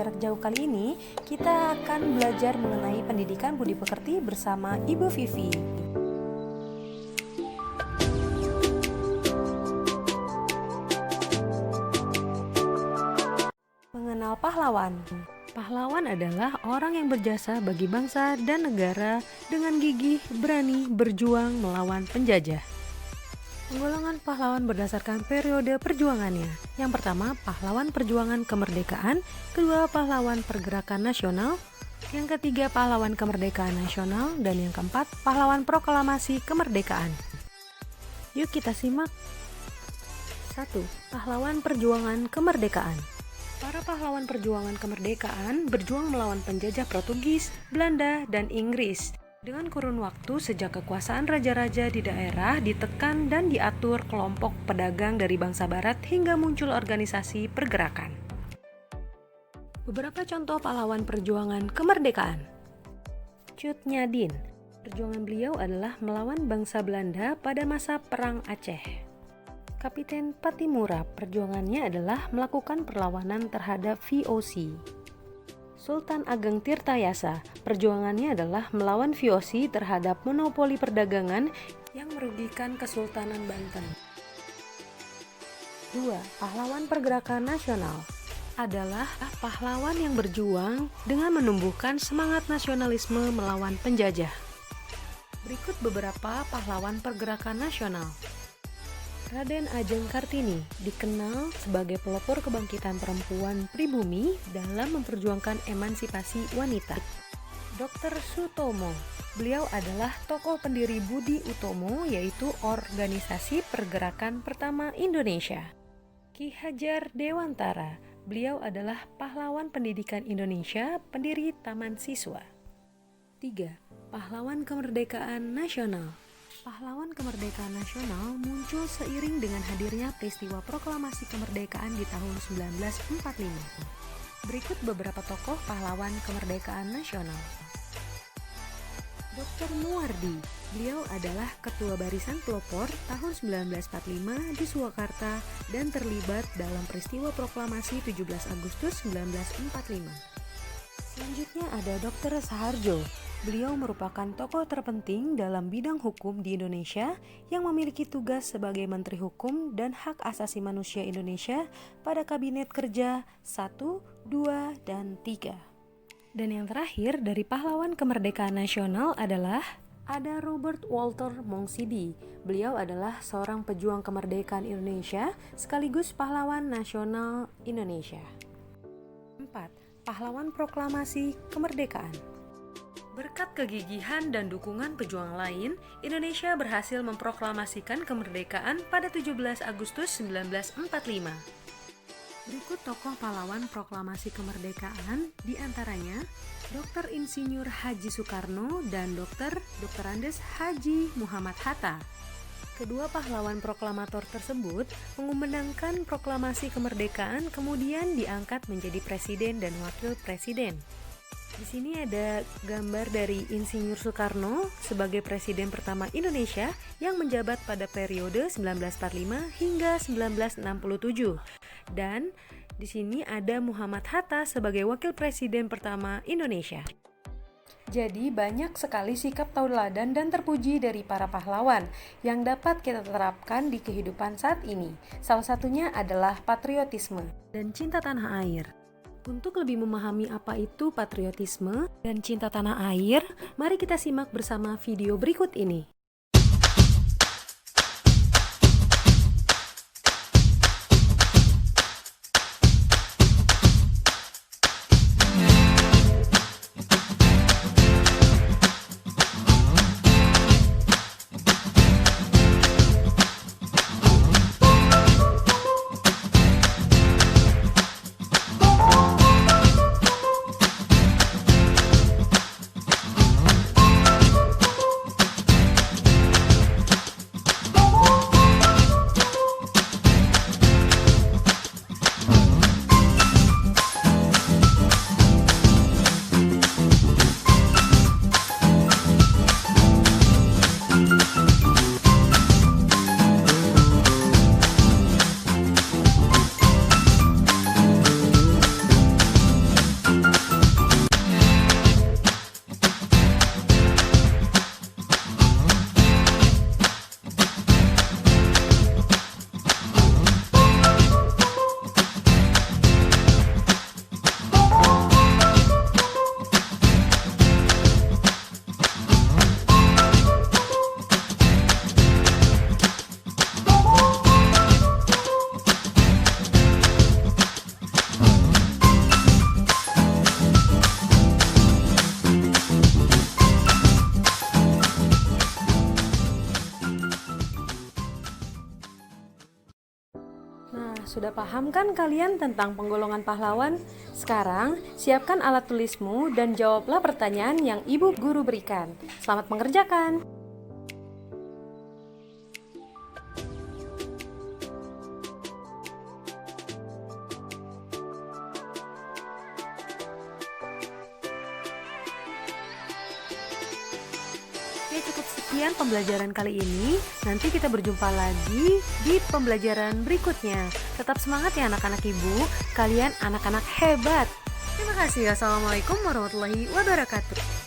jarak jauh kali ini, kita akan belajar mengenai pendidikan budi pekerti bersama Ibu Vivi. Mengenal pahlawan. Pahlawan adalah orang yang berjasa bagi bangsa dan negara dengan gigih, berani, berjuang melawan penjajah. Penggolongan pahlawan berdasarkan periode perjuangannya. Yang pertama, pahlawan perjuangan kemerdekaan. Kedua, pahlawan pergerakan nasional. Yang ketiga, pahlawan kemerdekaan nasional. Dan yang keempat, pahlawan proklamasi kemerdekaan. Yuk kita simak. 1. Pahlawan perjuangan kemerdekaan. Para pahlawan perjuangan kemerdekaan berjuang melawan penjajah Portugis, Belanda, dan Inggris. Dengan kurun waktu sejak kekuasaan raja-raja di daerah ditekan dan diatur kelompok pedagang dari bangsa barat hingga muncul organisasi pergerakan. Beberapa contoh pahlawan perjuangan kemerdekaan. Cut Nyak. Perjuangan beliau adalah melawan bangsa Belanda pada masa Perang Aceh. Kapiten Patimura, perjuangannya adalah melakukan perlawanan terhadap VOC. Sultan Ageng Tirtayasa, perjuangannya adalah melawan VOC terhadap monopoli perdagangan yang merugikan Kesultanan Banten. 2. Pahlawan pergerakan nasional adalah pahlawan yang berjuang dengan menumbuhkan semangat nasionalisme melawan penjajah. Berikut beberapa pahlawan pergerakan nasional. Raden Ajeng Kartini dikenal sebagai pelopor kebangkitan perempuan pribumi dalam memperjuangkan emansipasi wanita. Dr. Sutomo, beliau adalah tokoh pendiri Budi Utomo, yaitu organisasi pergerakan pertama Indonesia. Ki Hajar Dewantara, beliau adalah pahlawan pendidikan Indonesia, pendiri Taman Siswa. 3. Pahlawan kemerdekaan nasional. Pahlawan kemerdekaan nasional muncul seiring dengan hadirnya peristiwa proklamasi kemerdekaan di tahun 1945. Berikut beberapa tokoh pahlawan kemerdekaan nasional. Dr. Muwardi, beliau adalah ketua barisan pelopor tahun 1945 di Surakarta dan terlibat dalam peristiwa proklamasi 17 Agustus 1945. Selanjutnya ada Dr. Saharjo. Beliau merupakan tokoh terpenting dalam bidang hukum di Indonesia yang memiliki tugas sebagai Menteri Hukum dan Hak Asasi Manusia Indonesia pada Kabinet Kerja 1, 2, dan 3. Dan yang terakhir dari pahlawan kemerdekaan nasional adalah ada Robert Walter Mongsidi. Beliau adalah seorang pejuang kemerdekaan Indonesia sekaligus pahlawan nasional Indonesia. 4. Pahlawan proklamasi kemerdekaan. Berkat kegigihan dan dukungan pejuang lain, Indonesia berhasil memproklamasikan kemerdekaan pada 17 Agustus 1945. Berikut tokoh pahlawan proklamasi kemerdekaan, diantaranya Dr. Insinyur Haji Soekarno dan Dr. Andes Haji Muhammad Hatta. Kedua pahlawan proklamator tersebut mengumandangkan proklamasi kemerdekaan kemudian diangkat menjadi presiden dan wakil presiden. Di sini ada gambar dari Insinyur Soekarno sebagai presiden pertama Indonesia yang menjabat pada periode 1945 hingga 1967. Dan di sini ada Muhammad Hatta sebagai wakil presiden pertama Indonesia. Jadi banyak sekali sikap tauladan dan terpuji dari para pahlawan yang dapat kita terapkan di kehidupan saat ini. Salah satunya adalah patriotisme dan cinta tanah air. Untuk lebih memahami apa itu patriotisme dan cinta tanah air, mari kita simak bersama video berikut ini. sudah paham kan kalian tentang penggolongan pahlawan? Sekarang, siapkan alat tulismu dan jawablah pertanyaan yang ibu guru berikan. Selamat mengerjakan! Oke, cukup sekian pembelajaran kali ini. Nanti kita berjumpa lagi di pembelajaran berikutnya. Tetap semangat ya anak-anak ibu. Kalian anak-anak hebat. Terima kasih. Assalamualaikum warahmatullahi wabarakatuh.